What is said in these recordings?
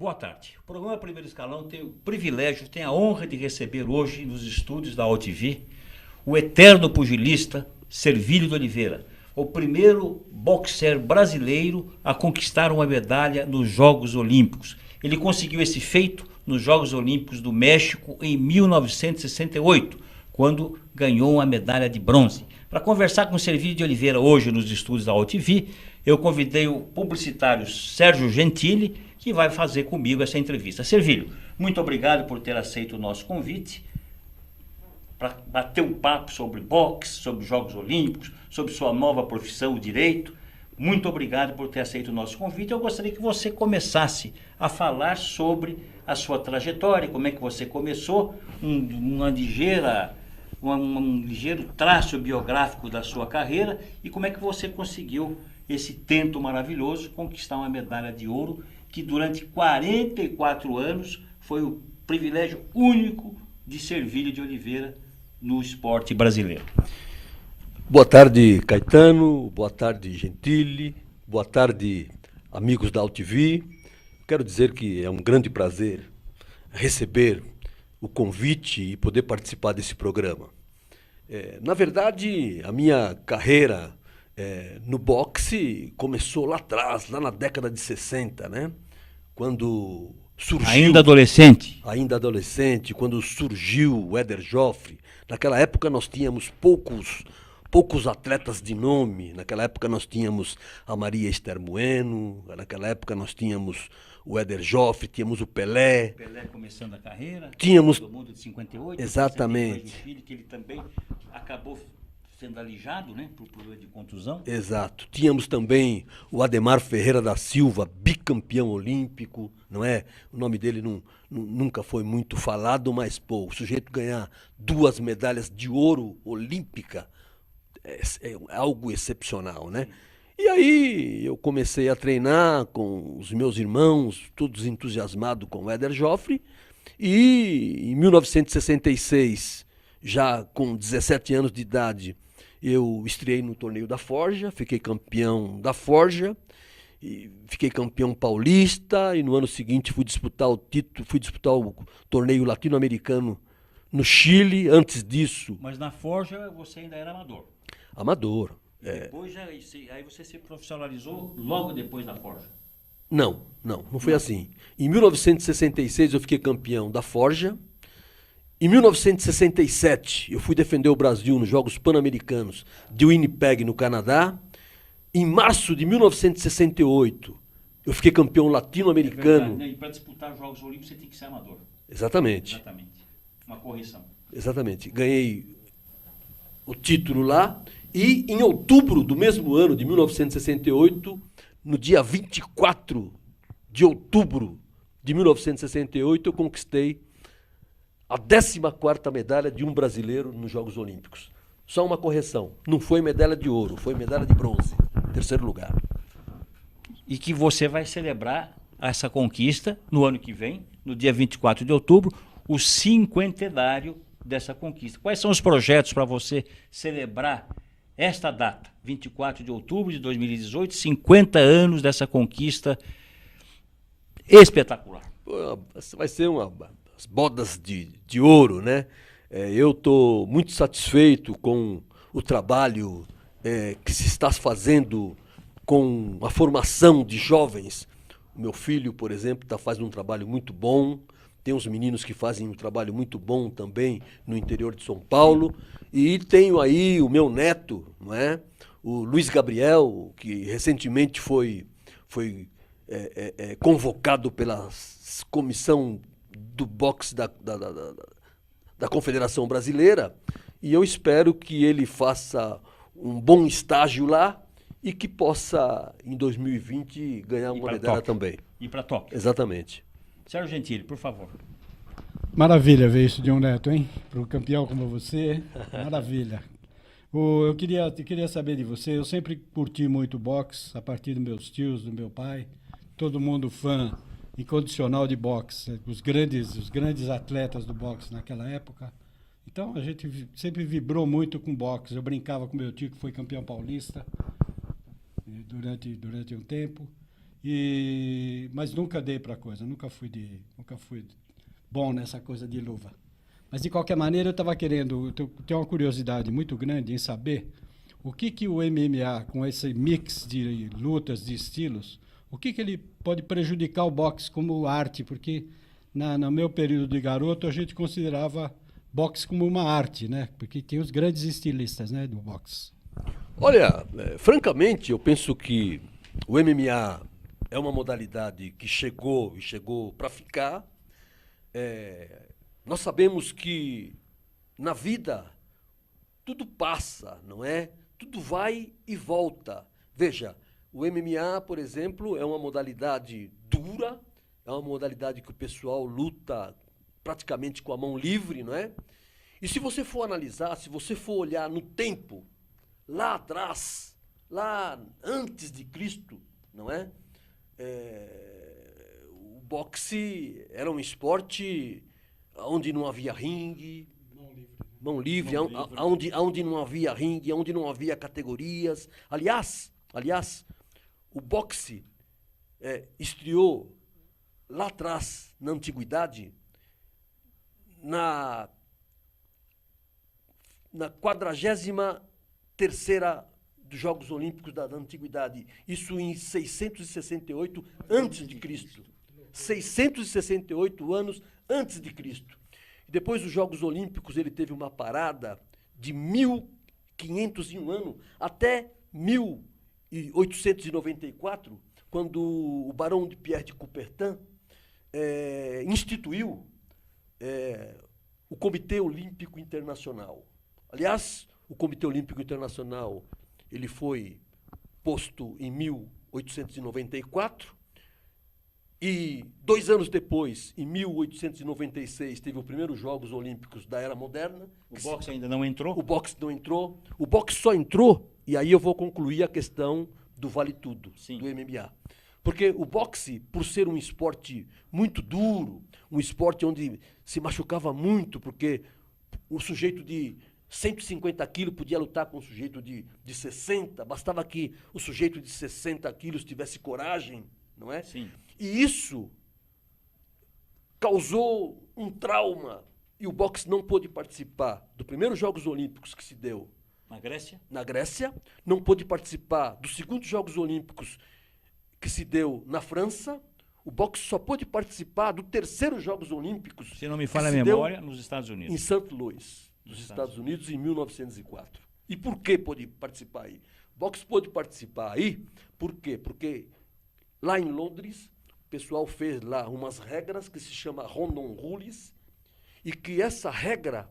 boa tarde. O programa Primeiro Escalão tem o privilégio, tem a honra de receber hoje nos estúdios da OTV o eterno pugilista Servílio de Oliveira, o primeiro boxer brasileiro a conquistar uma medalha nos Jogos Olímpicos. Ele conseguiu esse feito nos Jogos Olímpicos do México em 1968, quando ganhou uma medalha de bronze. Para conversar com o Servílio de Oliveira hoje nos estúdios da OTV, eu convidei o publicitário Sérgio Gentili, que vai fazer comigo essa entrevista. Servílio, muito obrigado por ter aceito o nosso convite para bater um papo sobre boxe, sobre os Jogos Olímpicos, sobre sua nova profissão, o direito. Muito obrigado por ter aceito o nosso convite. Eu gostaria que você começasse a falar sobre a sua trajetória, como é que você começou, um ligeiro traço biográfico da sua carreira e como é que você conseguiu esse tento maravilhoso, conquistar uma medalha de ouro que durante 44 anos foi o privilégio único de Servílio de Oliveira no esporte brasileiro. Boa tarde, Caetano, boa tarde, Gentili, boa tarde, amigos da OTV. Quero dizer que é um grande prazer receber o convite e poder participar desse programa. Na verdade, a minha carreira no boxe começou lá atrás, lá na década de 60, né? Quando surgiu... Ainda adolescente? Ainda adolescente, quando surgiu o Éder Joffre. Naquela época nós tínhamos poucos atletas de nome. Naquela época nós tínhamos a Maria Esther Bueno, naquela época nós tínhamos o Éder Joffre, tínhamos o Pelé. Pelé começando a carreira. Tínhamos... Do mundo de 58. Exatamente. Filho, que ele também acabou sendo alijado, né, por problema de contusão. Exato. Tínhamos também o Ademar Ferreira da Silva, bicampeão olímpico, não é? O nome dele nunca foi muito falado, mas, pô, o sujeito ganhar 2 medalhas de ouro olímpica é algo excepcional, né? E aí eu comecei a treinar com os meus irmãos, todos entusiasmados com o Éder Joffre, e em 1966, já com 17 anos de idade, eu estreiei no torneio da Forja, fiquei campeão da Forja, e fiquei campeão paulista, e no ano seguinte fui disputar o torneio latino-americano no Chile. Antes disso... Mas na Forja você ainda era amador? Amador. Depois aí você se profissionalizou logo depois da Forja? Não foi assim. Em 1966 eu fiquei campeão da Forja. Em 1967, eu fui defender o Brasil nos Jogos Pan-Americanos de Winnipeg, no Canadá. Em março de 1968, eu fiquei campeão latino-americano. E para disputar os Jogos Olímpicos, você tem que ser amador. Exatamente. Uma correção. Exatamente. Ganhei o título lá. E em outubro do mesmo ano, de 1968, no dia 24 de outubro de 1968, eu conquistei a 14ª medalha de um brasileiro nos Jogos Olímpicos. Só uma correção, não foi medalha de ouro, foi medalha de bronze, 3º lugar. E que você vai celebrar essa conquista no ano que vem, no dia 24 de outubro, o 50º dessa conquista. Quais são os projetos para você celebrar esta data, 24 de outubro de 2018, 50 anos dessa conquista espetacular? Vai ser as bodas de ouro, né? Eu estou muito satisfeito com o trabalho que se está fazendo com a formação de jovens. O meu filho, por exemplo, está fazendo um trabalho muito bom. Tem uns meninos que fazem um trabalho muito bom também no interior de São Paulo. E tenho aí o meu neto, não é? O Luiz Gabriel, que recentemente foi convocado pela comissão do boxe da Confederação Brasileira, e eu espero que ele faça um bom estágio lá e que possa, em 2020, ganhar uma medalha também. E para Tóquio. Exatamente. Sérgio Gentili, por favor. Maravilha ver isso de um neto, hein? Para um campeão como você, maravilha. Eu queria saber de você, eu sempre curti muito boxe, a partir dos meus tios, do meu pai, todo mundo fã incondicional de boxe, os grandes atletas do boxe naquela época. Então a gente sempre vibrou muito com boxe. Eu brincava com meu tio que foi campeão paulista durante um tempo. Mas nunca dei para coisa, nunca fui bom nessa coisa de luva. Mas, de qualquer maneira, eu estava querendo, tenho uma curiosidade muito grande em saber o que o MMA, com esse mix de lutas, de estilos, o que ele pode prejudicar o boxe como arte, porque no meu período de garoto a gente considerava boxe como uma arte, né? Porque tem os grandes estilistas, né, do boxe. Olha, francamente, eu penso que o MMA é uma modalidade que chegou para ficar. Nós sabemos que na vida tudo passa, não é? Tudo vai e volta. Veja, o MMA, por exemplo, é uma modalidade dura, é uma modalidade que o pessoal luta praticamente com a mão livre, não é? E se você for analisar, se você for olhar no tempo, lá atrás, lá antes de Cristo, não é? O boxe era um esporte onde não havia ringue, mão livre, onde não havia ringue, onde não havia categorias. Aliás, o boxe estreou lá atrás, na antiguidade, na 43ª dos Jogos Olímpicos da Antiguidade. Isso em 668 a.C. 668 anos antes de Cristo. Depois dos Jogos Olímpicos, ele teve uma parada de 1501 anos até 1894, quando o barão de Pierre de Coubertin instituiu o Comitê Olímpico Internacional. Aliás, o Comitê Olímpico Internacional ele foi posto em 1894 e 2 anos depois, em 1896, teve os primeiros Jogos Olímpicos da Era Moderna. O boxe ainda não entrou? O boxe não entrou. O boxe só entrou, e aí eu vou concluir a questão do vale tudo, do MMA. Porque o boxe, por ser um esporte muito duro, um esporte onde se machucava muito, porque o sujeito de 150 quilos podia lutar com um sujeito de 60, bastava que o sujeito de 60 quilos tivesse coragem, não é? Sim. E isso causou um trauma, e o boxe não pôde participar dos primeiros Jogos Olímpicos que se deu na Grécia, não pôde participar dos segundos Jogos Olímpicos que se deu na França. O boxe só pôde participar do terceiro Jogos Olímpicos, se não me falha a memória, nos Estados Unidos. Em St. Louis, nos Estados Unidos, em 1904. E por que pôde participar aí? O boxe pôde participar aí, por quê? Porque lá em Londres, o pessoal fez lá umas regras que se chama Rondon Rules, e que essa regra,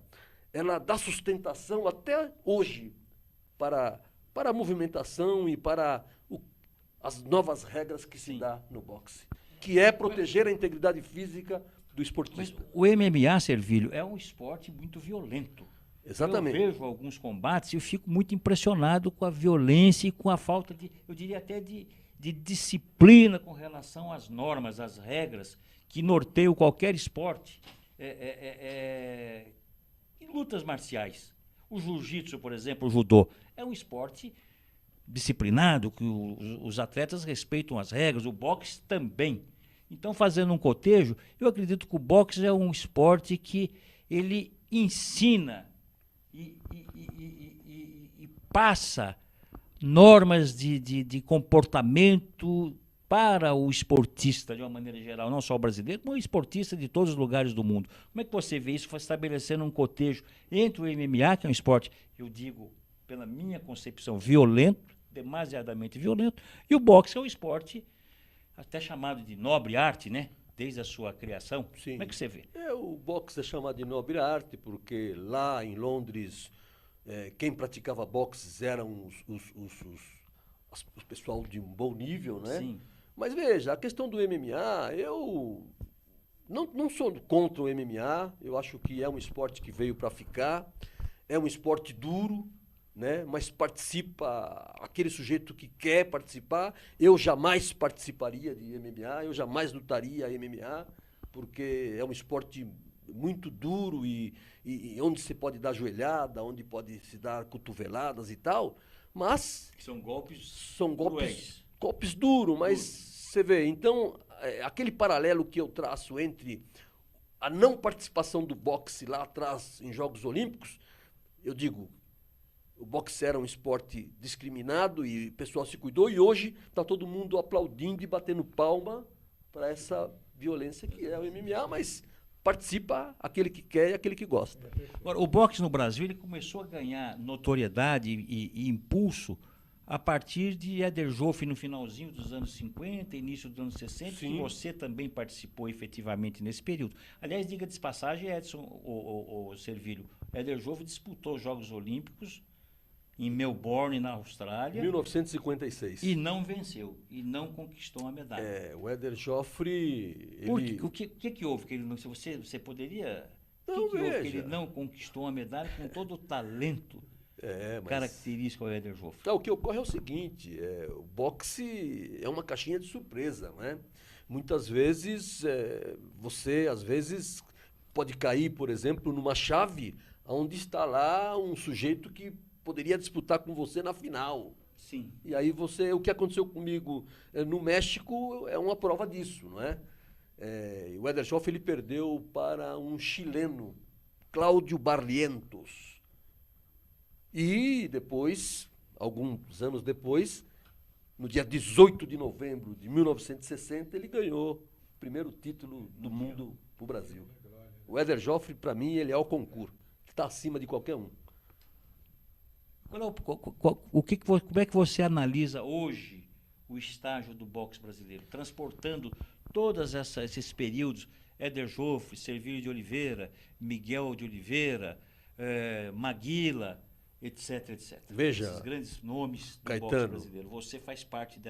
ela dá sustentação até hoje para a movimentação e para as novas regras que se dá no boxe, que é proteger a integridade física do esportista. Mas o MMA, Servilho, é um esporte muito violento. Exatamente. Eu vejo alguns combates e eu fico muito impressionado com a violência e com a falta de, eu diria até de disciplina com relação às normas, às regras que norteiam qualquer esporte. Em lutas marciais. O jiu-jitsu, por exemplo, o judô, é um esporte disciplinado, que os atletas respeitam as regras, o boxe também. Então, fazendo um cotejo, eu acredito que o boxe é um esporte que ele ensina e passa normas de comportamento para o esportista, de uma maneira geral, não só o brasileiro, mas o esportista de todos os lugares do mundo. Como é que você vê isso estabelecendo um cotejo entre o MMA, que é um esporte, eu digo, pela minha concepção, violento, demasiadamente violento, e o boxe, que é um esporte até chamado de nobre arte, né? Desde a sua criação. Sim. Como é que você vê? O boxe é chamado de nobre arte porque lá em Londres, quem praticava boxe eram o pessoal de um bom nível, né? Sim. Mas veja, a questão do MMA, eu não sou contra o MMA, eu acho que é um esporte que veio para ficar, é um esporte duro, né? Mas participa aquele sujeito que quer participar. Eu jamais participaria de MMA, eu jamais lutaria MMA, porque é um esporte muito duro e onde se pode dar joelhada, onde pode se dar cotoveladas e tal, mas São golpes golpes duros, mas Você vê, então, aquele paralelo que eu traço entre a não participação do boxe lá atrás em Jogos Olímpicos, eu digo, o boxe era um esporte discriminado e o pessoal se cuidou, e hoje está todo mundo aplaudindo e batendo palma para essa violência que é o MMA, mas participa aquele que quer e aquele que gosta. Agora, o boxe no Brasil ele começou a ganhar notoriedade e impulso a partir de Éder Joffre no finalzinho dos anos 50, início dos anos 60, Sim. que você também participou efetivamente nesse período. Aliás, diga de passagem, Edson, o Servílio, Éder Joffre disputou os Jogos Olímpicos em Melbourne, na Austrália, 1956. e não venceu, e não conquistou a medalha. O Éder Joffre... O que houve? Que ele não, você poderia... Não, o que houve que veja. ele não conquistou a medalha com todo o talento mas... característico ao Éder Joffre? Não, o que ocorre é o seguinte, o boxe é uma caixinha de surpresa, né? Muitas vezes, você, às vezes, pode cair, por exemplo, numa chave onde está lá um sujeito que poderia disputar com você na final. Sim. E aí o que aconteceu comigo no México é uma prova disso, não é? O Éder Joffre ele perdeu para um chileno, Cláudio Barrientos. E depois, alguns anos depois, no dia 18 de novembro de 1960, ele ganhou o primeiro título do mundo para o Brasil. O Éder Joffre, para mim, ele é o concurso, que está acima de qualquer um. Como é que você analisa hoje o estágio do boxe brasileiro, transportando todos esses períodos, Éder Joffre, Servílio de Oliveira, Miguel de Oliveira, Maguila, etc, etc. Veja, esses grandes nomes do Caetano, boxe brasileiro. Você faz parte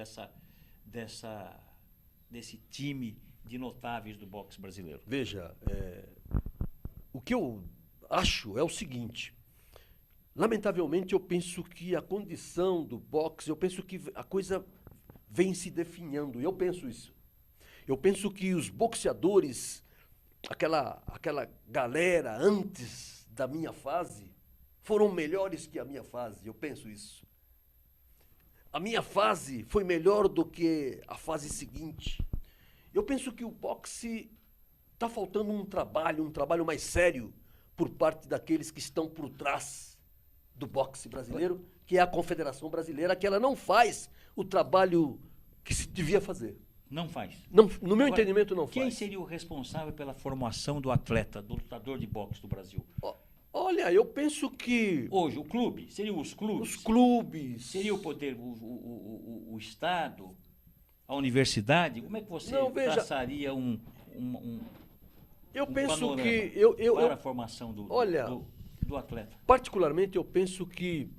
desse time de notáveis do boxe brasileiro. Veja, o que eu acho é o seguinte: lamentavelmente eu penso que a condição do boxe, eu penso que a coisa vem se definhando, e eu penso isso. Eu penso que os boxeadores, aquela galera antes da minha fase, foram melhores que a minha fase, eu penso isso. A minha fase foi melhor do que a fase seguinte. Eu penso que o boxe está faltando um trabalho mais sério por parte daqueles que estão por trás do boxe brasileiro, que é a Confederação Brasileira, que ela não faz o trabalho que se devia fazer. Não faz. Não, no meu entendimento, não quem faz. Quem seria o responsável pela formação do atleta, do lutador de boxe do Brasil? Olha, eu penso que... Hoje, o clube? Seriam os clubes? Os clubes. Seria o poder, o Estado, a universidade? Como é que você traçaria eu penso panorama que... para a formação do atleta? Particularmente, eu penso que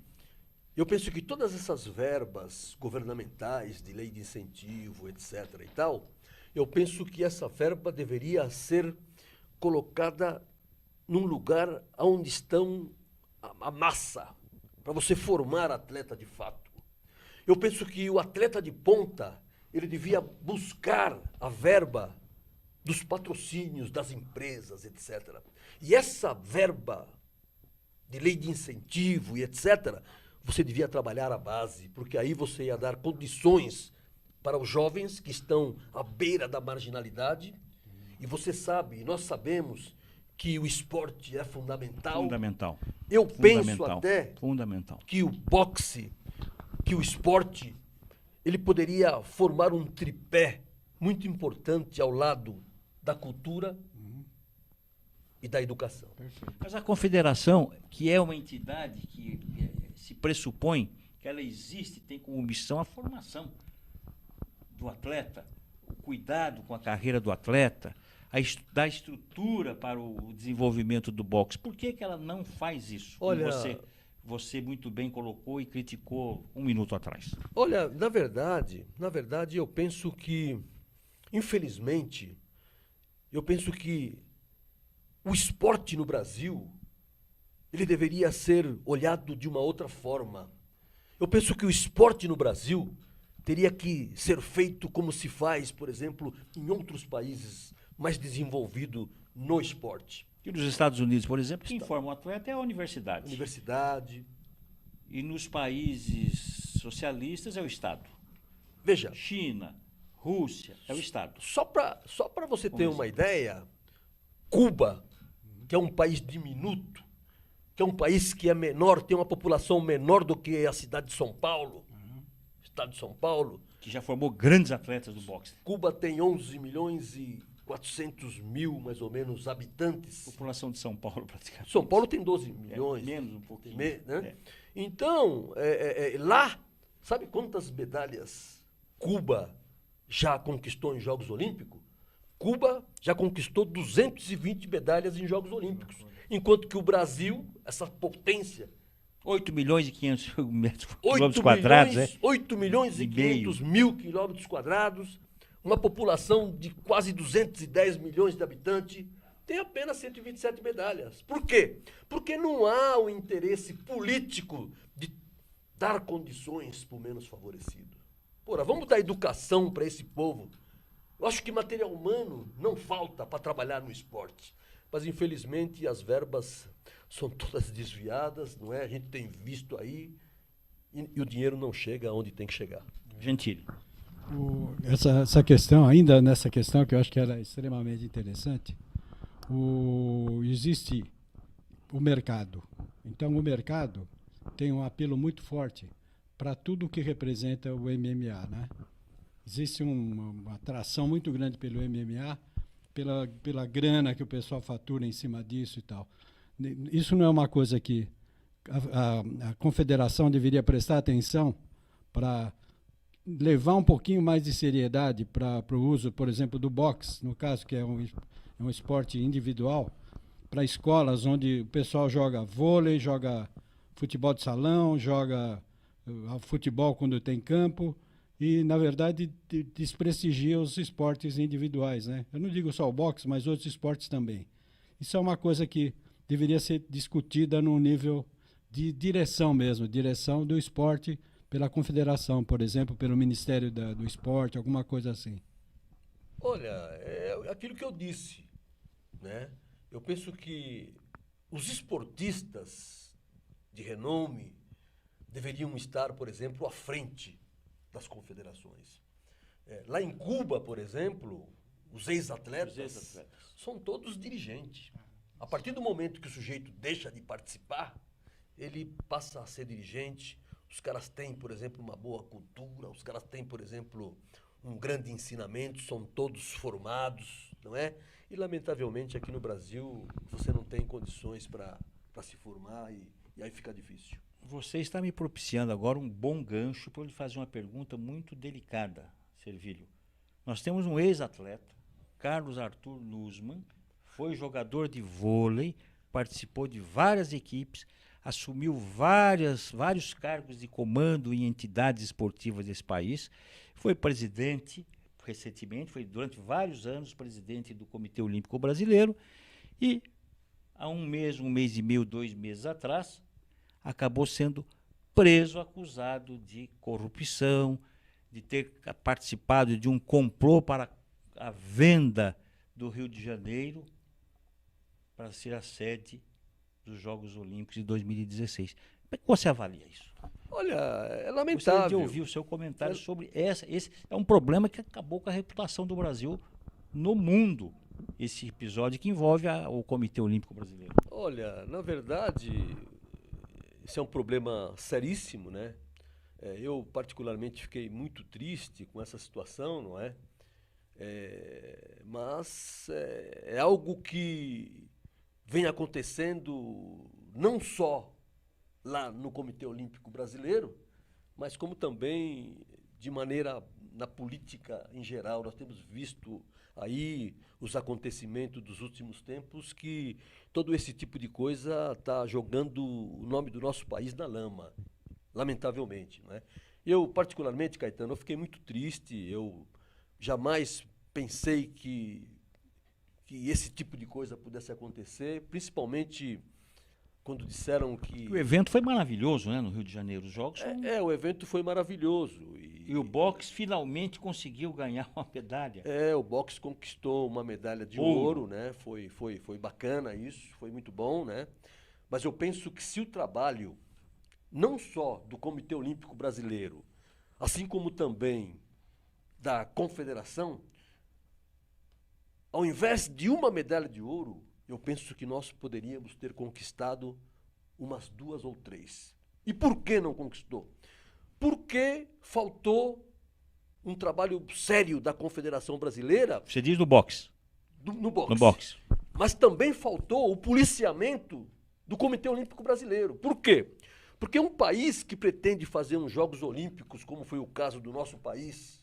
todas essas verbas governamentais, de lei de incentivo, etc. e tal, eu penso que essa verba deveria ser colocada num lugar onde estão a massa, para você formar atleta de fato. Eu penso que o atleta de ponta, ele devia buscar a verba dos patrocínios das empresas, etc. E essa verba de lei de incentivo e etc., você devia trabalhar a base, porque aí você ia dar condições para os jovens que estão à beira da marginalidade. E você sabe, nós sabemos que o esporte é fundamental. Fundamental. Eu penso até que o boxe, que o esporte, ele poderia formar um tripé muito importante ao lado da cultura e da educação. Mas a confederação, que é uma entidade que se pressupõe que ela existe, tem como missão a formação do atleta, o cuidado com a carreira do atleta, dar estrutura para o desenvolvimento do boxe. Por que ela não faz isso? Olha, você muito bem colocou e criticou um minuto atrás. Olha, na verdade, eu penso que, infelizmente, o esporte no Brasil, ele deveria ser olhado de uma outra forma. Eu penso que o esporte no Brasil teria que ser feito como se faz, por exemplo, em outros países mais desenvolvidos no esporte. E nos Estados Unidos, por exemplo, quem forma o atleta é a universidade. Universidade. E nos países socialistas é o Estado. Veja. China, Rússia, é o Estado. Só para você ter uma ideia, Cuba, que é um país diminuto, que é um país que é menor, tem uma população menor do que a cidade de São Paulo, estado de São Paulo. Que já formou grandes atletas do boxe. Cuba tem 11 milhões e 400 mil, mais ou menos, habitantes. População de São Paulo, praticamente. São Paulo tem 12 milhões. Menos um pouquinho. Né? É. Então, lá, sabe quantas medalhas Cuba já conquistou em Jogos Olímpicos? Cuba já conquistou 220 medalhas em Jogos Olímpicos. Enquanto que o Brasil, essa potência... 8 milhões e 500 quilômetros quadrados, 8 milhões e 500 mil quilômetros quadrados, uma população de quase 210 milhões de habitantes, tem apenas 127 medalhas. Por quê? Porque não há o interesse político de dar condições para o menos favorecido. Porra, vamos dar educação para esse povo. Eu acho que material humano não falta para trabalhar no esporte. Mas, infelizmente, as verbas são todas desviadas, não é? A gente tem visto aí e o dinheiro não chega onde tem que chegar. Gentili. Essa questão, ainda nessa questão, que eu acho que era extremamente interessante, existe o mercado. Então, o mercado tem um apelo muito forte para tudo que representa o MMA, né? Existe uma atração muito grande pelo MMA, pela grana que o pessoal fatura em cima disso e tal. Isso não é uma coisa que a confederação deveria prestar atenção para levar um pouquinho mais de seriedade para o uso, por exemplo, do boxe, no caso, que é um esporte individual, para escolas onde o pessoal joga vôlei, joga futebol de salão, joga futebol quando tem campo, e, na verdade, desprestigia os esportes individuais, né? Eu não digo só o boxe, mas outros esportes também. Isso é uma coisa que deveria ser discutida no nível de direção mesmo, direção do esporte pela confederação, por exemplo, pelo Ministério do Esporte, alguma coisa assim. Olha, é aquilo que eu disse, né? Eu penso que os esportistas de renome deveriam estar, por exemplo, à frente das confederações. Lá em Cuba, por exemplo, os ex-atletas são todos dirigentes. A partir do momento que o sujeito deixa de participar, ele passa a ser dirigente. Os caras têm, por exemplo, uma boa cultura, os caras têm, por exemplo, um grande ensinamento, são todos formados, não é? E, lamentavelmente, aqui no Brasil, você não tem condições para se formar e aí fica difícil. Você está me propiciando agora um bom gancho para eu lhe fazer uma pergunta muito delicada, Servílio. Nós temos um ex-atleta, Carlos Arthur Nussmann, foi jogador de vôlei, participou de várias equipes, assumiu vários cargos de comando em entidades esportivas desse país, foi presidente recentemente, foi durante vários anos presidente do Comitê Olímpico Brasileiro e há um mês e meio, 2 meses atrás, acabou sendo preso, acusado de corrupção, de ter participado de um complô para a venda do Rio de Janeiro para ser a sede dos Jogos Olímpicos de 2016. Como é que você avalia isso? Olha, é lamentável. Gostaria de ouvir o seu comentário sobre esse é um problema que acabou com a reputação do Brasil no mundo, esse episódio que envolve o Comitê Olímpico Brasileiro. Olha, na verdade, esse é um problema seríssimo, né? Eu, particularmente, fiquei muito triste com essa situação, não é? Mas é algo que vem acontecendo não só lá no Comitê Olímpico Brasileiro, mas como também de maneira na política em geral. Nós temos visto aí os acontecimentos dos últimos tempos que todo esse tipo de coisa está jogando o nome do nosso país na lama, lamentavelmente, não é? Eu, particularmente, Caetano, eu fiquei muito triste. Eu jamais pensei que esse tipo de coisa pudesse acontecer, principalmente quando disseram que... O evento foi maravilhoso, né, no Rio de Janeiro. Os jogos o evento foi maravilhoso. E o boxe finalmente conseguiu ganhar uma medalha. O boxe conquistou uma medalha de ouro, né? Foi bacana isso, foi muito bom, né? Mas eu penso que se o trabalho, não só do Comitê Olímpico Brasileiro, assim como também da confederação, ao invés de uma medalha de ouro, eu penso que nós poderíamos ter conquistado umas 2 ou 3. E por que não conquistou? Porque faltou um trabalho sério da Confederação Brasileira. Você diz no boxe. No boxe. No boxe. Mas também faltou o policiamento do Comitê Olímpico Brasileiro. Por quê? Porque um país que pretende fazer uns Jogos Olímpicos, como foi o caso do nosso país,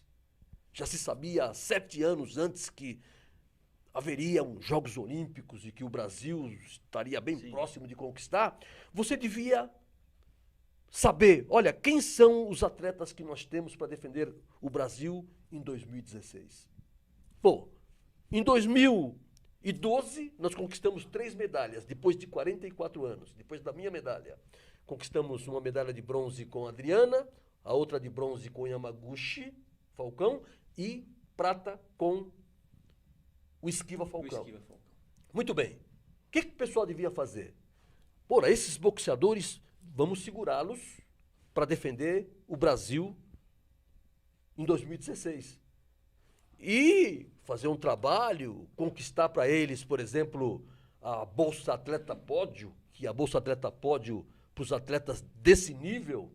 já se sabia há 7 anos antes que haveria uns Jogos Olímpicos e que o Brasil estaria bem próximo de conquistar, você devia saber, olha, quem são os atletas que nós temos para defender o Brasil em 2016. Bom, em 2012 nós conquistamos 3 medalhas, depois de 44 anos, depois da minha medalha. Conquistamos uma medalha de bronze com a Adriana, a outra de bronze com Yamaguchi, Falcão, e prata com o Esquiva Falcão. Muito bem. O que o pessoal devia fazer? Ora, esses boxeadores, vamos segurá-los para defender o Brasil em 2016. E fazer um trabalho, conquistar para eles, por exemplo, a Bolsa Atleta Pódio, que a Bolsa Atleta Pódio para os atletas desse nível,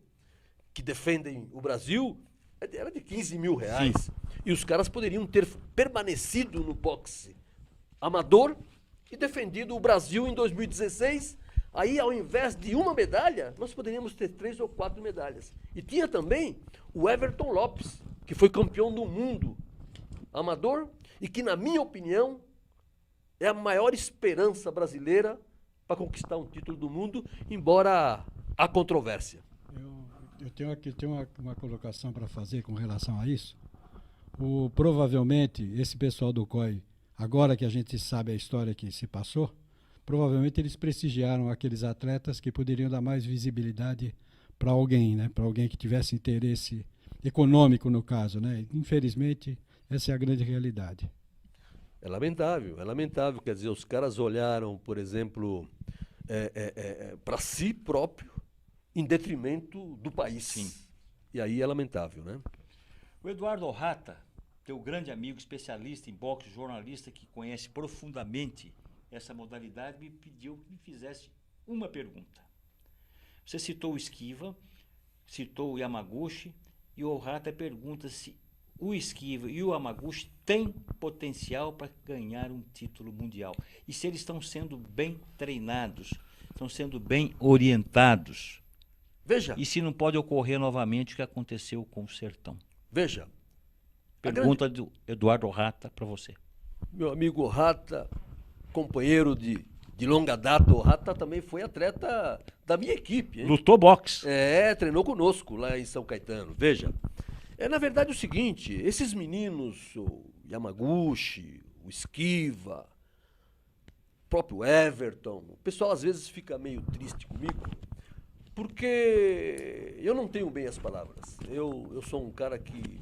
que defendem o Brasil, era de 15 mil reais. Sim. E os caras poderiam ter permanecido no boxe amador e defendido o Brasil em 2016. Aí, ao invés de uma medalha, nós poderíamos ter 3 ou 4 medalhas. E tinha também o Everton Lopes, que foi campeão do mundo amador e que, na minha opinião, é a maior esperança brasileira para conquistar um título do mundo, embora há controvérsia. Eu tenho aqui uma colocação para fazer com relação a isso. Provavelmente, esse pessoal do COI, agora que a gente sabe a história que se passou, provavelmente eles prestigiaram aqueles atletas que poderiam dar mais visibilidade para alguém, né? Para alguém que tivesse interesse econômico no caso, né? Infelizmente, essa é a grande realidade. É lamentável. Quer dizer, os caras olharam, por exemplo, para si próprio, em detrimento do país. Sim. E aí é lamentável, né? O Eduardo Orrata, teu grande amigo, especialista em boxe, jornalista que conhece profundamente essa modalidade, me pediu que me fizesse uma pergunta. Você citou o Esquiva, citou o Yamaguchi, e o Orrata pergunta se o Esquiva e o Yamaguchi têm potencial para ganhar um título mundial. E se eles estão sendo bem treinados, estão sendo bem orientados. Veja. E se não pode ocorrer novamente o que aconteceu com o Sertão. Veja. Pergunta do Eduardo Orrata para você. Meu amigo Orrata, companheiro de longa data, o Orrata também foi atleta da minha equipe. Hein? Lutou boxe. Treinou conosco lá em São Caetano. Veja, na verdade o seguinte, esses meninos, o Yamaguchi, o Esquiva, o próprio Everton, o pessoal às vezes fica meio triste comigo, porque eu não tenho bem as palavras. Eu sou um cara que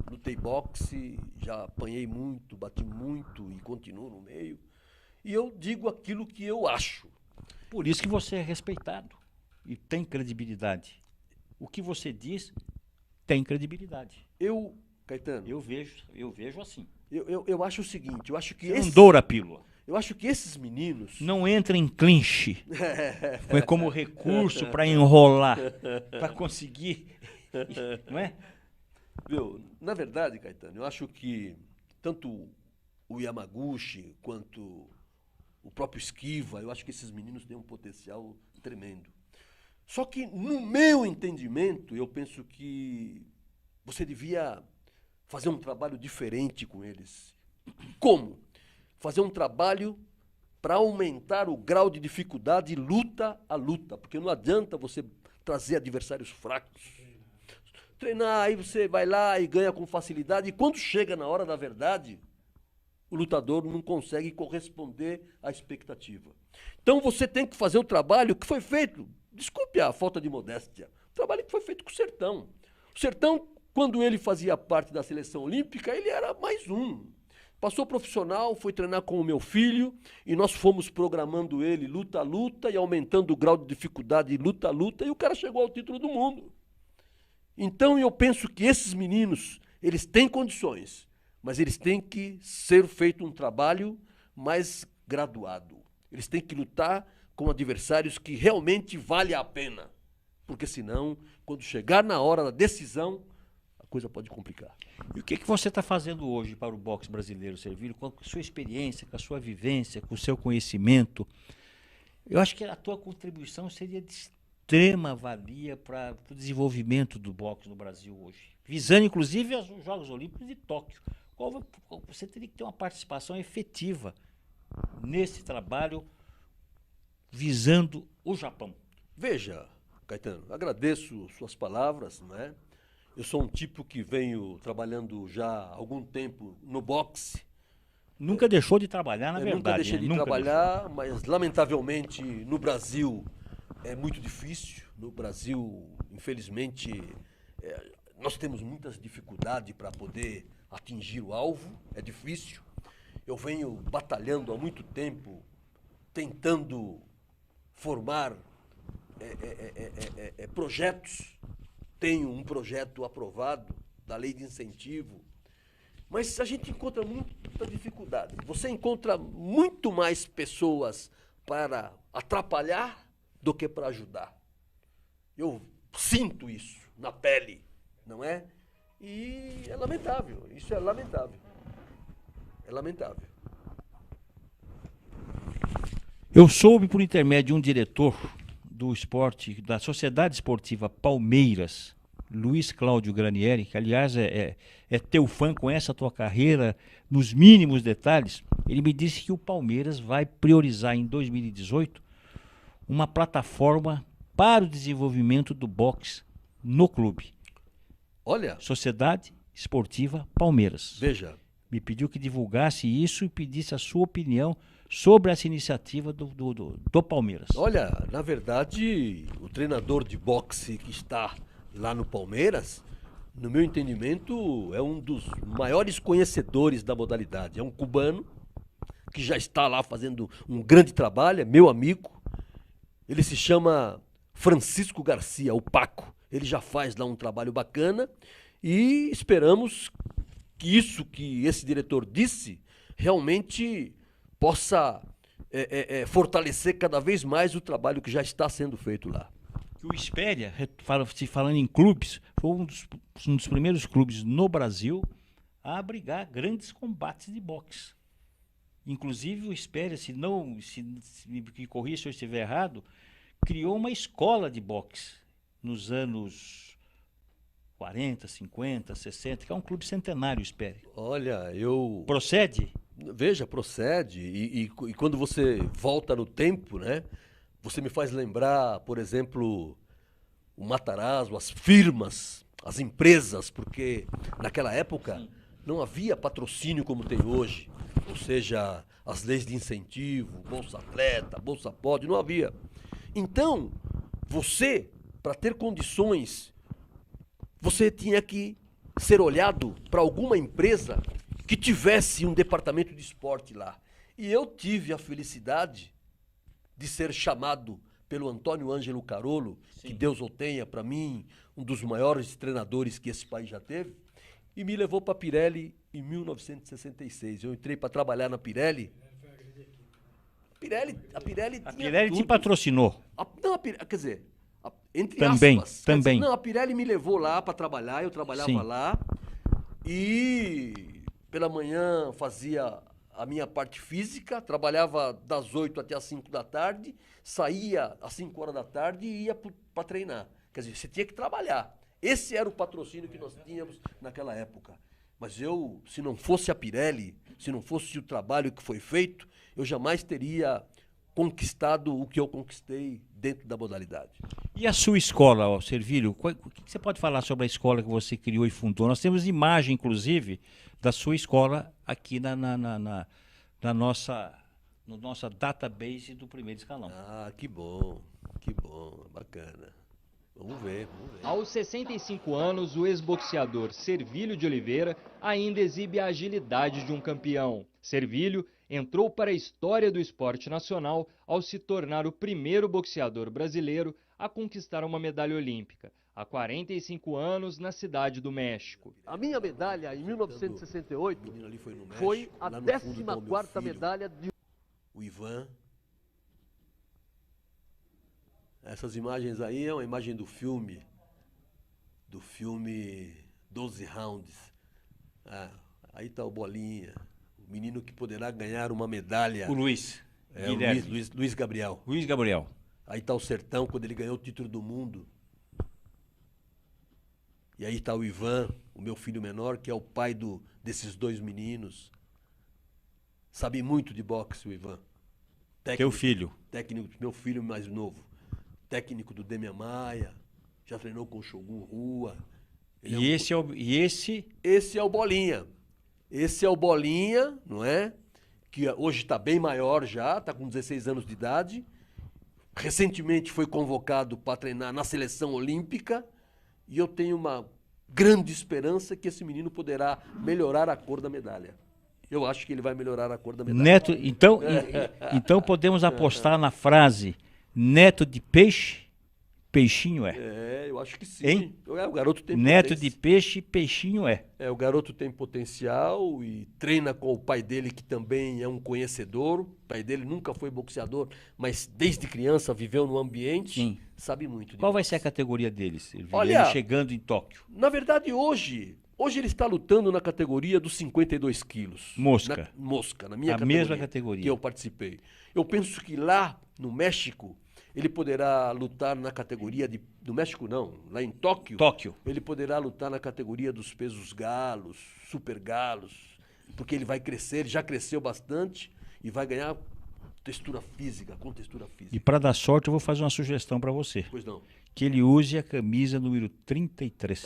lutei boxe, já apanhei muito, bati muito e continuo no meio. E eu digo aquilo que eu acho. Por isso que você é respeitado e tem credibilidade. O que você diz tem credibilidade. Caetano, eu vejo assim. Eu acho o seguinte, eu acho que não doura a pílula. Eu acho que esses meninos... Não entra em clinch. É como recurso para enrolar, para conseguir... Não é? Na verdade, Caetano, eu acho que tanto o Yamaguchi quanto o próprio Esquiva, eu acho que esses meninos têm um potencial tremendo. Só que, no meu entendimento, eu penso que você devia fazer um trabalho diferente com eles. Como? Fazer um trabalho para aumentar o grau de dificuldade luta a luta, porque não adianta você trazer adversários fracos. Treinar, aí você vai lá e ganha com facilidade, e quando chega na hora da verdade, o lutador não consegue corresponder à expectativa. Então você tem que fazer o trabalho que foi feito, desculpe a falta de modéstia, o trabalho que foi feito com o Sertão. O Sertão, quando ele fazia parte da seleção olímpica, ele era mais um. Passou profissional, foi treinar com o meu filho, e nós fomos programando ele luta a luta e aumentando o grau de dificuldade luta a luta, e o cara chegou ao título do mundo. Então eu penso que esses meninos eles têm condições, mas eles têm que ser feito um trabalho mais graduado. Eles têm que lutar com adversários que realmente vale a pena. Porque senão, quando chegar na hora da decisão, a coisa pode complicar. E o que você está fazendo hoje para o boxe brasileiro, Servilho? Com a sua experiência, com a sua vivência, com o seu conhecimento? Eu acho que a tua contribuição seria de extrema valia para o desenvolvimento do boxe no Brasil hoje. Visando, inclusive, os Jogos Olímpicos de Tóquio. Você teria que ter uma participação efetiva nesse trabalho visando o Japão. Veja, Caetano, agradeço suas palavras, não é? Eu sou um tipo que venho trabalhando já há algum tempo no boxe. Nunca deixou de trabalhar, na verdade. Nunca deixei de Nunca trabalhar, mas lamentavelmente no Brasil é muito difícil. No Brasil, infelizmente, nós temos muitas dificuldades para poder atingir o alvo, é difícil. Eu venho batalhando há muito tempo, tentando formar projetos. Tenho um projeto aprovado da lei de incentivo, mas a gente encontra muita dificuldade. Você encontra muito mais pessoas para atrapalhar do que para ajudar. Eu sinto isso na pele, não é? E é lamentável, isso é lamentável. É lamentável. Eu soube por intermédio de um diretor do esporte, da Sociedade Esportiva Palmeiras, Luiz Cláudio Granieri, que aliás é teu fã, conhece a tua carreira nos mínimos detalhes. Ele me disse que o Palmeiras vai priorizar em 2018 uma plataforma para o desenvolvimento do boxe no clube. Olha, Sociedade Esportiva Palmeiras. veja, Me pediu que divulgasse isso e pedisse a sua opinião sobre essa iniciativa do Palmeiras. olha, na verdade, o treinador de boxe que está lá no Palmeiras, no meu entendimento, é um dos maiores conhecedores da modalidade. É um cubano que já está lá fazendo um grande trabalho, é meu amigo. Ele se chama Francisco Garcia, o Paco. Ele já faz lá um trabalho bacana e esperamos que isso que esse diretor disse realmente possa fortalecer cada vez mais o trabalho que já está sendo feito lá. O Espéria, falando em clubes, foi um dos primeiros clubes no Brasil a abrigar grandes combates de boxe. Inclusive o Espéria, se me corrija se eu estiver errado, criou uma escola de boxe nos anos 40, 50, 60, que é um clube centenário, Espéria. Olha, eu... Procede? Veja, procede. E quando você volta no tempo, né? Você me faz lembrar, por exemplo, o Matarazzo, as firmas, as empresas, porque naquela época não havia patrocínio como tem hoje. Ou seja, as leis de incentivo, Bolsa Atleta, Bolsa Pod, não havia. Então, você, para ter condições, você tinha que ser olhado para alguma empresa que tivesse um departamento de esporte lá. E eu tive a felicidade de ser chamado pelo Antônio Ângelo Carolo, que Deus o tenha, para mim, um dos maiores treinadores que esse país já teve, e me levou para a Pirelli em 1966. Eu entrei para trabalhar na Pirelli. A Pirelli te patrocinou. Quer dizer, entre Também, aspas. também. Não, a Pirelli me levou lá para trabalhar, eu trabalhava Sim. lá, e pela manhã fazia a minha parte física, trabalhava das 8 até as 5 da tarde, saía às 5 horas da tarde e ia para treinar. Quer dizer, você tinha que trabalhar. Esse era o patrocínio que nós tínhamos naquela época. Mas eu, se não fosse a Pirelli, se não fosse o trabalho que foi feito, eu jamais teria conquistado o que eu conquistei dentro da modalidade. E a sua escola, Servilho? O que você pode falar sobre a escola que você criou e fundou? Nós temos imagem, inclusive, da sua escola aqui no nossa database do primeiro escalão. Ah, que bom, bacana. Vamos ver. Aos 65 anos, o ex-boxeador Servilho de Oliveira ainda exibe a agilidade de um campeão. Servilho entrou para a história do esporte nacional ao se tornar o primeiro boxeador brasileiro a conquistar uma medalha olímpica. há 45 anos na Cidade do México. A minha medalha em 1968 México, foi a lá no fundo tá o meu 14ª filho, medalha de... o Ivan. Essas imagens aí é uma imagem do filme 12 Rounds. Aí tá o Bolinha, o menino que poderá ganhar uma medalha. O Luiz. É, Guilherme. o Luiz Gabriel. Luiz Gabriel. Aí tá o Sertão, quando ele ganhou o título do mundo. E aí tá o Ivan, o meu filho menor, que é o pai desses dois meninos. Sabe muito de boxe, o Ivan. Teu filho. Técnico, meu filho mais novo. Técnico do Demian Maia. Já treinou com o Shogun Rua. Esse é o Bolinha. Esse é o Bolinha, não é? Que hoje está bem maior já, está com 16 anos de idade. Recentemente foi convocado para treinar na seleção olímpica. E eu tenho uma grande esperança que esse menino poderá melhorar a cor da medalha. Eu acho que ele vai melhorar a cor da medalha. Neto, então podemos apostar na frase: neto de peixe, peixinho é. Eu acho que sim. Hein? O garoto tem Neto de peixe, peixinho é. O garoto tem potencial e treina com o pai dele, que também é um conhecedor. O pai dele nunca foi boxeador, mas desde criança viveu no ambiente. Sim. Sabe muito. Qual vai ser a categoria deles? Olha, chegando em Tóquio. Na verdade, hoje ele está lutando na categoria dos 52 quilos. Mosca. Na minha categoria. Mesma categoria. Que eu participei. Eu penso que lá no México, ele poderá lutar na categoria do México não, lá em Tóquio. Ele poderá lutar na categoria dos pesos galos, super galos, porque ele vai crescer, ele já cresceu bastante e vai ganhar com textura física. E para dar sorte, eu vou fazer uma sugestão para você. Pois não. Que ele use a camisa número 33.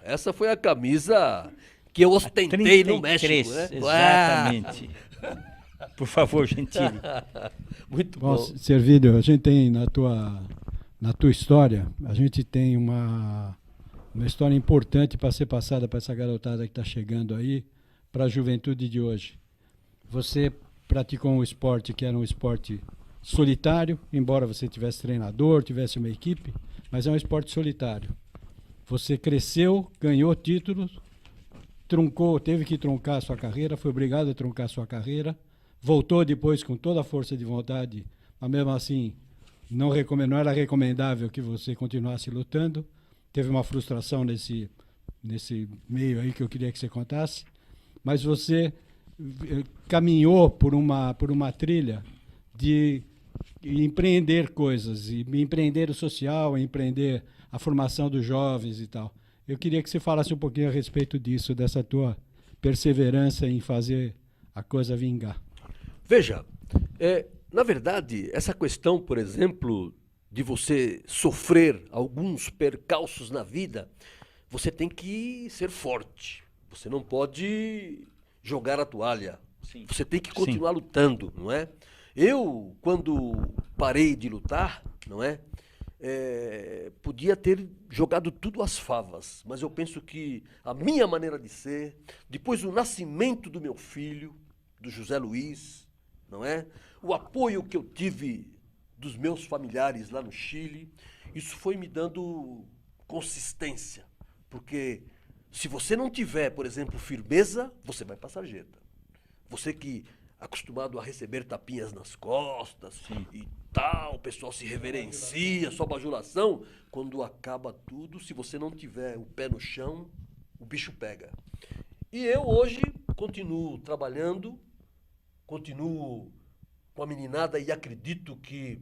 Essa foi a camisa que eu ostentei no México, né? Exatamente. Por favor, Gentili. Muito bom. Servílio, a gente tem na tua história, a gente tem uma história importante para ser passada para essa garotada que está chegando aí, para a juventude de hoje. Você praticou um esporte que era um esporte solitário, embora você tivesse treinador, tivesse uma equipe, mas é um esporte solitário. Você cresceu, ganhou títulos, teve que truncar a sua carreira, foi obrigado a truncar a sua carreira, voltou depois com toda a força de vontade, mas mesmo assim não era recomendável que você continuasse lutando. Teve uma frustração nesse meio aí que eu queria que você contasse, mas você caminhou por uma trilha de empreender coisas, e empreender o social, empreender a formação dos jovens e tal. Eu queria que você falasse um pouquinho a respeito disso, dessa tua perseverança em fazer a coisa vingar. Veja, na verdade, essa questão, por exemplo, de você sofrer alguns percalços na vida, você tem que ser forte. Você não pode jogar a toalha. Sim. Você tem que continuar lutando, não é? Eu, quando parei de lutar, não é? Podia ter jogado tudo às favas, mas eu penso que a minha maneira de ser, depois do nascimento do meu filho, do José Luiz, não é? O apoio que eu tive dos meus familiares lá no Chile, isso foi me dando consistência, porque se você não tiver, por exemplo, firmeza, você vai passar sarjeta. Você que acostumado a receber tapinhas nas costas e tal, o pessoal se reverencia, só bajulação, quando acaba tudo, se você não tiver o pé no chão, o bicho pega. E eu hoje continuo trabalhando, continuo com a meninada e acredito que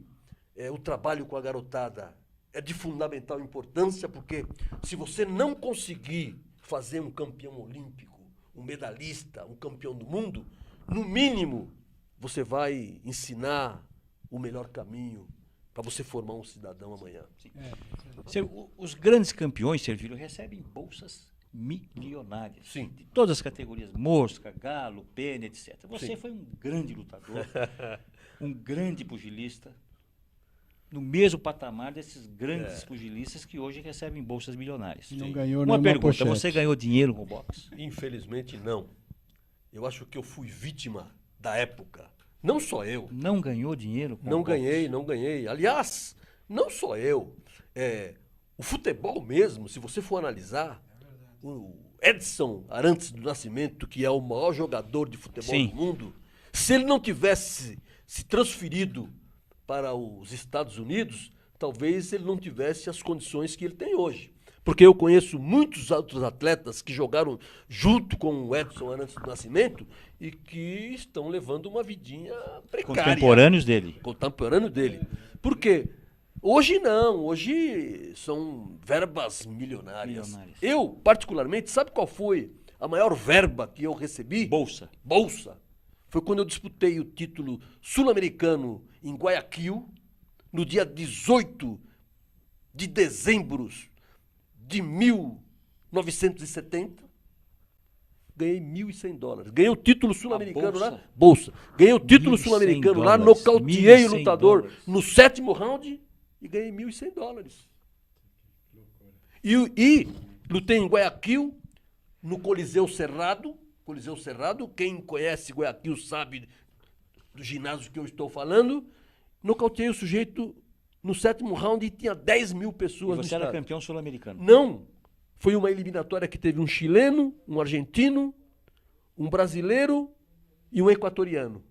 o trabalho com a garotada é de fundamental importância, porque se você não conseguir fazer um campeão olímpico, um medalhista, um campeão do mundo, no mínimo, você vai ensinar o melhor caminho para você formar um cidadão amanhã. Os grandes campeões, Servílio, recebem bolsas milionárias. Sim. De todas as categorias, mosca, galo, pena, etc. Você foi um grande lutador, um grande pugilista, no mesmo patamar desses grandes pugilistas que hoje recebem bolsas milionárias. Não ganhou Uma pergunta, pochete. você ganhou dinheiro com boxe? Infelizmente, não. Eu acho que eu fui vítima da época. Não só eu. Não ganhou dinheiro com Não boxe? ganhei. Aliás, não só eu. o futebol mesmo, se você for analisar, o Edson Arantes do Nascimento, que é o maior jogador de futebol Sim. do mundo, se ele não tivesse se transferido para os Estados Unidos, talvez ele não tivesse as condições que ele tem hoje. Porque eu conheço muitos outros atletas que jogaram junto com o Edson Arantes do Nascimento e que estão levando uma vidinha precária. Contemporâneos dele. Contemporâneo dele. Por quê? Hoje não, hoje são verbas milionárias. Eu, particularmente, sabe qual foi a maior verba que eu recebi? Bolsa. Bolsa. Foi quando eu disputei o título sul-americano em Guayaquil, no dia 18 de dezembro de 1970. Ganhei $1.100. Ganhei o título sul-americano lá. Bolsa. Ganhei o título sul-americano lá, nocauteei o lutador no 7º round e ganhei $1.100. E lutei em Guayaquil, no Coliseu Cerrado. Coliseu Cerrado, quem conhece Guayaquil sabe do ginásio que eu estou falando. Nocauteei o sujeito no 7º round e tinha 10 mil pessoas no Você era estádio. campeão sul-americano. Não. Foi uma eliminatória que teve um chileno, um argentino, um brasileiro e um equatoriano.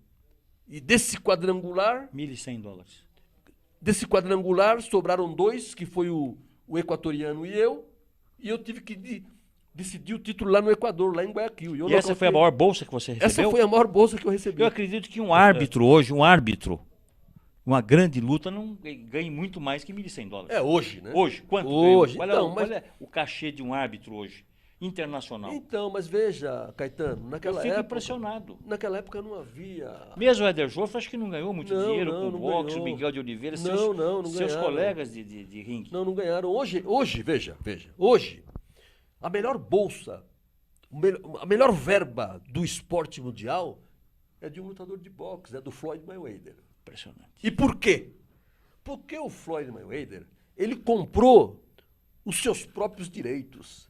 E desse quadrangular, $1.100. sobraram 2, que foi o equatoriano e eu tive que decidir o título lá no Equador, lá em Guayaquil. E essa foi a maior bolsa que você recebeu? Essa foi a maior bolsa que eu recebi. Eu acredito que um árbitro hoje, uma grande luta, não ganha muito mais que $1.100. É hoje, né? Hoje, quanto? Hoje, Qual, então, qual é o cachê de um árbitro hoje, internacional? Então, mas veja, Caetano, Eu naquela fico época... impressionado. Naquela época não havia... Mesmo o Éder Joffre, acho que não ganhou muito dinheiro com o não boxe, o ganhou. Miguel de Oliveira, Não seus ganharam. colegas de ringue. Não ganharam. Hoje, veja, hoje, a melhor bolsa, a melhor verba do esporte mundial é de um lutador de boxe, é do Floyd Mayweather. Impressionante. E por quê? Porque o Floyd Mayweather, ele comprou os seus próprios direitos.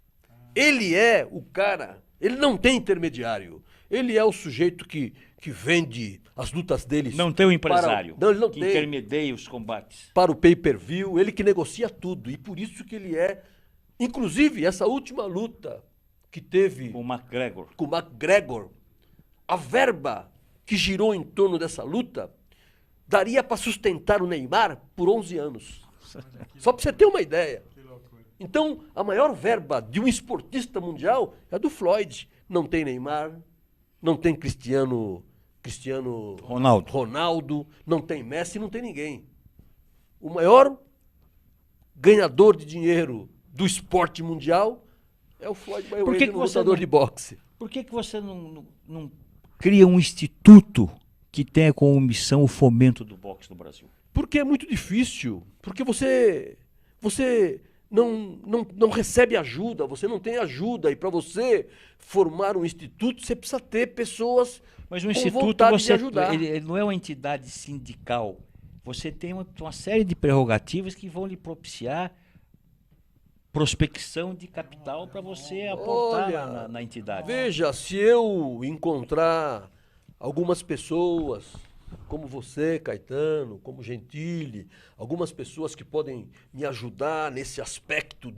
Ele é o cara, ele não tem intermediário. Ele é o sujeito que vende as lutas deles. Não tem um empresário Não, ele não que tem. intermedia os combates. Para o pay-per-view, ele que negocia tudo. E por isso que ele é... Inclusive, essa última luta que teve Com o McGregor. com o McGregor, a verba que girou em torno dessa luta daria para sustentar o Neymar por 11 anos. Só para você ter uma ideia. Então, a maior verba de um esportista mundial é a do Floyd. Não tem Neymar, não tem Cristiano Ronaldo, não tem Messi, não tem ninguém. O maior ganhador de dinheiro do esporte mundial é o Floyd Mayweather, um lutador de boxe. Por que você não cria um instituto que tenha como missão o fomento do boxe no Brasil? Porque é muito difícil. Porque você não recebe ajuda, você não tem ajuda. E para você formar um instituto, você precisa ter pessoas Mas o com instituto, vontade de ajudar. ele não é uma entidade sindical. Você tem uma série de prerrogativas que vão lhe propiciar prospecção de capital para você aportar Olha, na entidade. Veja, se eu encontrar algumas pessoas, como você, Caetano, como Gentili, algumas pessoas que podem me ajudar nesse aspecto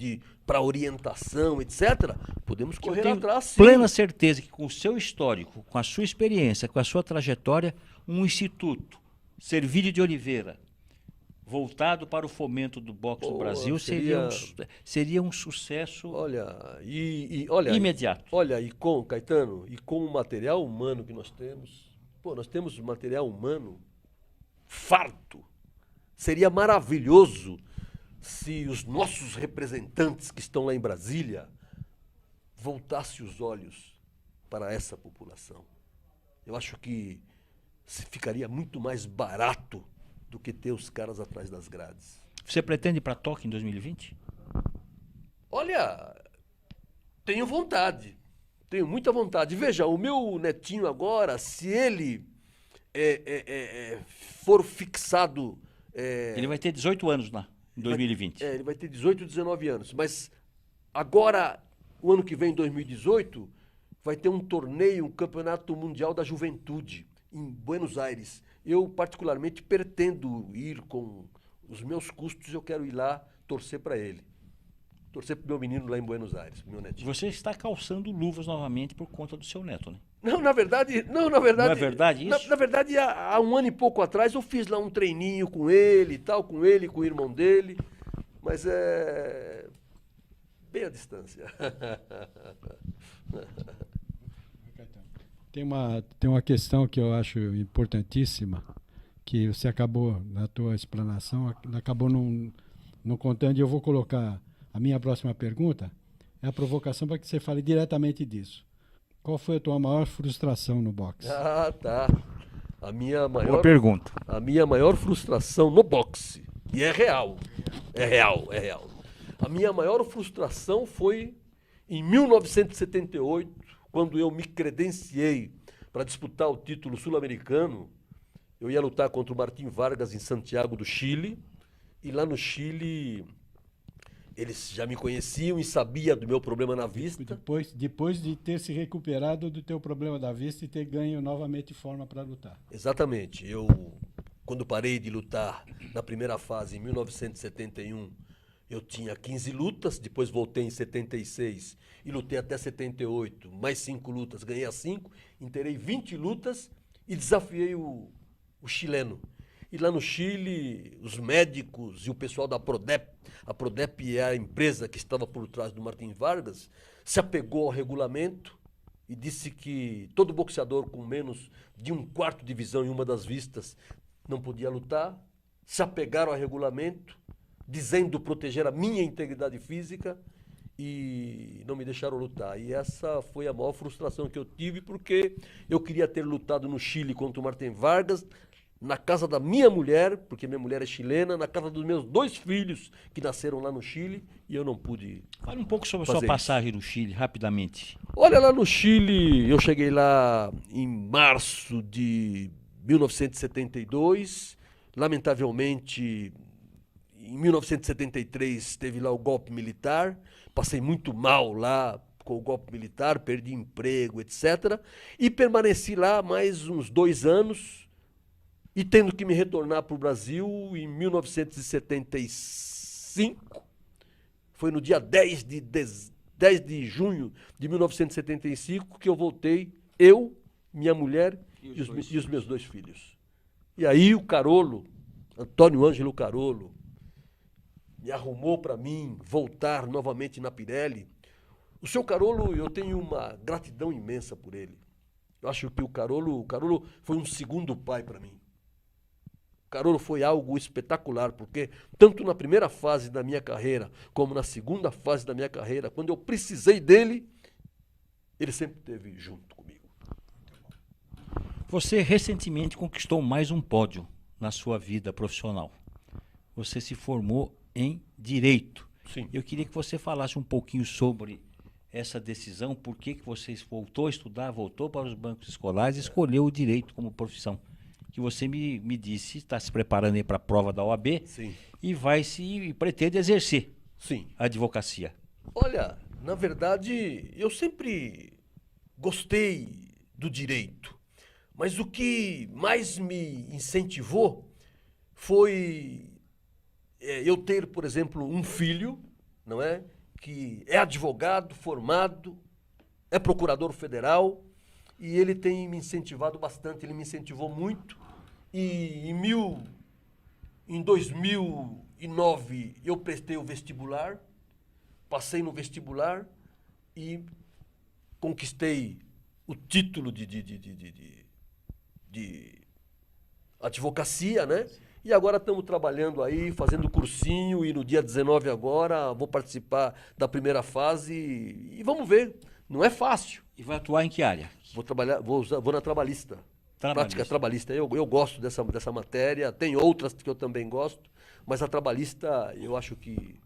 para orientação, etc., podemos Que eu correr tenho atrás, sim. plena certeza que com o seu histórico, com a sua experiência, com a sua trajetória, um instituto, Servílio de Oliveira, voltado para o fomento do boxe no Brasil, seria um sucesso Olha, imediato. Olha, e com, Caetano, e com o material humano que nós temos, nós temos material humano farto. Seria maravilhoso se os nossos representantes que estão lá em Brasília voltassem os olhos para essa população. Eu acho que ficaria muito mais barato do que ter os caras atrás das grades. Você pretende ir para Tóquio em 2020? Olha, tenho vontade. Tenho muita vontade. Veja, o meu netinho agora, se ele for fixado... Ele vai ter 18 anos lá, em 2020. Ele vai ter 18, 19 anos. Mas agora, o ano que vem, 2018, vai ter um torneio, um campeonato mundial da juventude, em Buenos Aires. Eu, particularmente, pretendo ir com os meus custos, eu quero ir lá torcer para ele. torcer pro meu menino lá em Buenos Aires, pro meu netinho. Você está calçando luvas novamente por conta do seu neto, né? Não, na verdade... Não Não é verdade isso? Na verdade, há um ano e pouco atrás, eu fiz lá um treininho com ele e tal, com ele, com o irmão dele, mas é... bem à distância. Tem uma questão que eu acho importantíssima, que você acabou, na tua explanação, acabou não contando, e eu vou colocar a minha próxima pergunta, é a provocação para que você fale diretamente disso. Qual foi a tua maior frustração no boxe? Ah, tá. Boa pergunta. A minha maior frustração no boxe, e é real, é real. A minha maior frustração foi em 1978, quando eu me credenciei para disputar o título sul-americano. Eu ia lutar contra o Martim Vargas em Santiago do Chile, e lá no Chile eles já me conheciam e sabiam do meu problema na vista. Depois de ter se recuperado do teu problema da vista e ter ganho novamente forma para lutar. Exatamente. Quando parei de lutar na primeira fase, em 1971, eu tinha 15 lutas, depois voltei em 76 e lutei até 78, mais 5 lutas, ganhei as 5, inteirei 20 lutas e desafiei o chileno. E lá no Chile, os médicos e o pessoal da Prodep, a Prodep é a empresa que estava por trás do Martim Vargas, se apegou ao regulamento e disse que todo boxeador com menos de 1/4 divisão em uma das vistas não podia lutar. Se apegaram ao regulamento, dizendo proteger a minha integridade física, e não me deixaram lutar. E essa foi a maior frustração que eu tive, porque eu queria ter lutado no Chile contra o Martim Vargas, na casa da minha mulher, porque minha mulher é chilena, na casa dos meus 2 filhos que nasceram lá no Chile, e eu não pude. Fale um pouco sobre a sua passagem no Chile, rapidamente. Olha, lá no Chile, eu cheguei lá em março de 1972. Lamentavelmente, em 1973 teve lá o golpe militar. Passei muito mal lá com o golpe militar, perdi emprego, etc. E permaneci lá mais uns 2 anos. E tendo que me retornar para o Brasil em 1975, foi no dia 10 de junho de 1975 que eu voltei, eu, minha mulher e os meus 2 filhos. E aí o Carolo, Antônio Ângelo Carolo, me arrumou para mim voltar novamente na Pirelli. O seu Carolo, eu tenho uma gratidão imensa por ele. Eu acho que o Carolo foi um segundo pai para mim. Carolo foi algo espetacular, porque tanto na primeira fase da minha carreira, como na segunda fase da minha carreira, quando eu precisei dele, ele sempre esteve junto comigo. Você recentemente conquistou mais um pódio na sua vida profissional. Você se formou em Direito. Sim. Eu queria que você falasse um pouquinho sobre essa decisão, por que você voltou a estudar, voltou para os bancos escolares e escolheu o Direito como profissão. Que você me disse, está se preparando aí para a prova da OAB. Sim. E pretende exercer Sim. a advocacia. Olha, na verdade, eu sempre gostei do direito, mas o que mais me incentivou foi eu ter, por exemplo, um filho, não é? Que é advogado, formado, é procurador federal, e ele tem me incentivado bastante, ele me incentivou muito. E em 2009 eu prestei o vestibular, passei no vestibular e conquistei o título de advocacia, né? E agora estamos trabalhando aí, fazendo cursinho, e no dia 19 agora vou participar da primeira fase e vamos ver. Não é fácil. E vai atuar em que área? Vou na trabalhista. Prática trabalhista. Eu gosto dessa matéria, tem outras que eu também gosto, mas a trabalhista eu acho que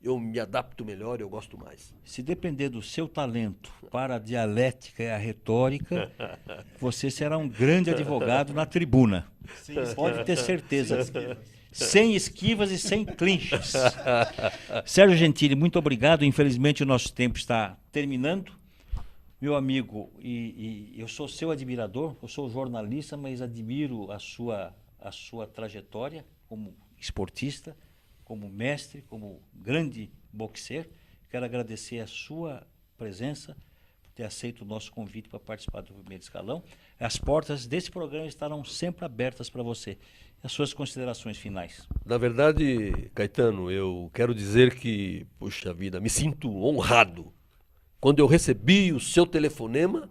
eu me adapto melhor, eu gosto mais. Se depender do seu talento para a dialética e a retórica, você será um grande advogado na tribuna. Pode ter certeza. Sem esquivas e sem clinches. Sérgio Gentili, muito obrigado. Infelizmente o nosso tempo está terminando. Meu amigo, e eu sou seu admirador, eu sou jornalista, mas admiro a sua trajetória como esportista, como mestre, como grande boxeiro. quero agradecer a sua presença, por ter aceito o nosso convite para participar do primeiro escalão. As portas desse programa estarão sempre abertas para você. As suas considerações finais. Na verdade, Caetano, eu quero dizer que, puxa vida, me sinto honrado. Quando eu recebi o seu telefonema,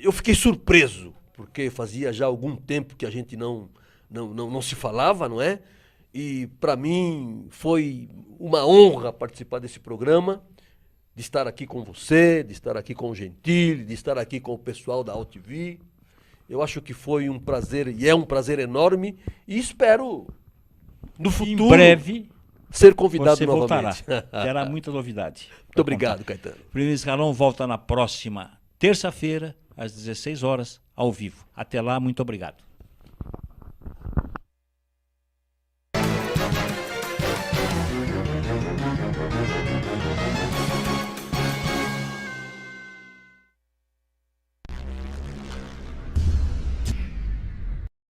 eu fiquei surpreso, porque fazia já algum tempo que a gente não se falava, não é? E para mim foi uma honra participar desse programa, de estar aqui com você, de estar aqui com o Gentili, de estar aqui com o pessoal da OutV. Eu acho que foi um prazer, e é um prazer enorme, e espero, no futuro, em breve, ser convidado você novamente. voltará. Terá muita novidade. Muito obrigado, Caetano. O primeiro escalão volta na próxima terça-feira, às 16 horas, ao vivo. Até lá, muito obrigado.